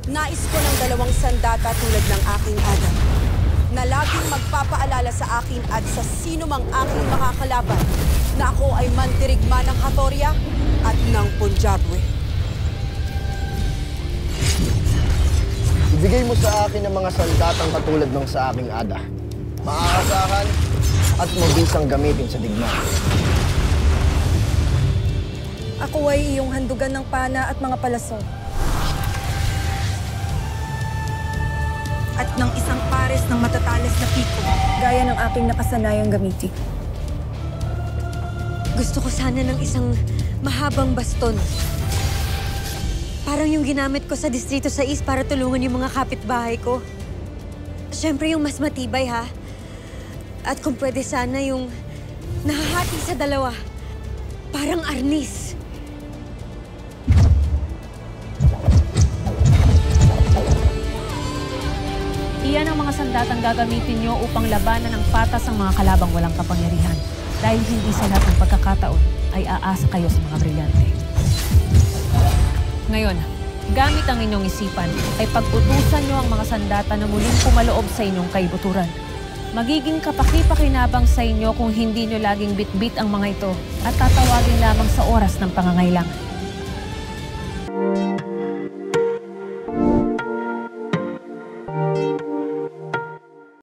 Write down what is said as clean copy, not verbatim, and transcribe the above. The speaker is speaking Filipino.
Nais ko ng dalawang sandata tulad ng aking Adam na laging magpapaalala sa akin at sa sino mang aking makakalaban na ako ay mandirigma ng Hatoria at ng Punjabwe. Ibigay mo sa akin ang mga sandatang katulad ng sa aking Ada. Maaasahan at mabisang gamitin sa digmaan. Ako ay iyong handugan ng pana at mga palasong. At ng isang pares ng matatalas na piko, gaya ng aking nakasanayang gamitin. Gusto ko sana ng isang mahabang baston. Parang yung ginamit ko sa Distrito 6 para tulungan yung mga kapitbahay ko. Siyempre yung mas matibay, ha? At kung pwede sana yung nahahati sa dalawa. Parang arnis. Iyan ang mga sandatang gagamitin nyo upang labanan ng patas ang mga kalabang walang kapangyarihan. Dahil hindi sa lahat ng pagkakataon ay aasa kayo sa mga brilyante. Ngayon, gamit ang inyong isipan ay pag-utusan nyo ang mga sandata na muling pumaloob sa inyong kaibuturan. Magiging kapaki-pakinabang sa inyo kung hindi nyo laging bitbit ang mga ito at tatawagin lamang sa oras ng pangangailangan.